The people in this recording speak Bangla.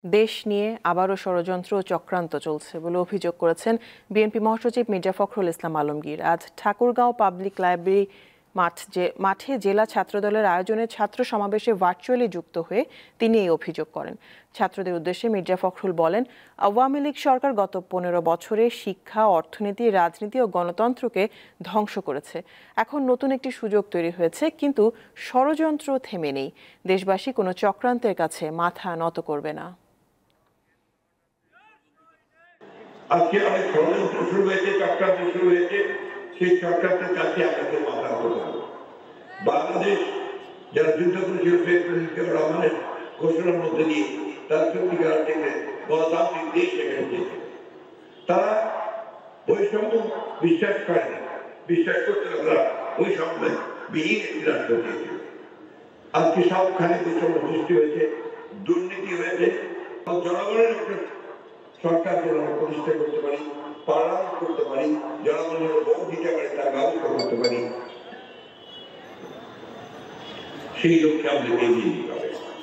দেশ নিয়ে আবারও ষড়যন্ত্র ও চক্রান্ত চলছে বলে অভিযোগ করেছেন বিএনপি মহাসচিব মির্জা ফখরুল ইসলাম আলমগীর। আজ ঠাকুরগাঁও পাবলিক লাইব্রেরি মাঠে জেলা ছাত্রদলের আয়োজনে ছাত্র সমাবেশে ভার্চুয়ালি যুক্ত হয়ে তিনি এই অভিযোগ করেন। ছাত্রদের উদ্দেশ্যে মির্জা ফখরুল বলেন, আওয়ামী লীগ সরকার গত 15 বছরে শিক্ষা, অর্থনীতি, রাজনীতি ও গণতন্ত্রকে ধ্বংস করেছে। এখন নতুন একটি সুযোগ তৈরি হয়েছে, কিন্তু ষড়যন্ত্র থেমে নেই। দেশবাসী কোনো চক্রান্তের কাছে মাথা নত করবে না। আজকে অনেক ষড়যন্ত্র শুরু হয়েছে, চক্রান্ত শুরু হয়েছে। সেই চক্রান্তের কাছে আমাদের মাথা রাখতে হবে। বাংলাদেশ যারা যুদ্ধ করেছিল প্রেসিডেন্ট জিয়াউর রহমানের ঘোষণার মধ্যে দিয়ে তারা সত্যিকার অর্থে গণতান্ত্রিক দেশ রেখেছে। তারা বৈষম্য বিশ্বাস করে না, বিশ্বাস করতে তারা ওই সময় বিহীন একটি রাষ্ট্র দিয়েছে। আজকে সবখানে বৈষম্য সৃষ্টি হয়েছে, দুর্নীতি হয়েছে। জনগণের একটা সরকার যেন প্রতিষ্ঠা করতে পারি, পার্লামেন্ট করতে পারি, জনগণের ভোট দিতে পারি, তার ব্যবস্থা করতে পারি, সেই লক্ষ্যে আমাদের এগিয়ে দিতে হবে।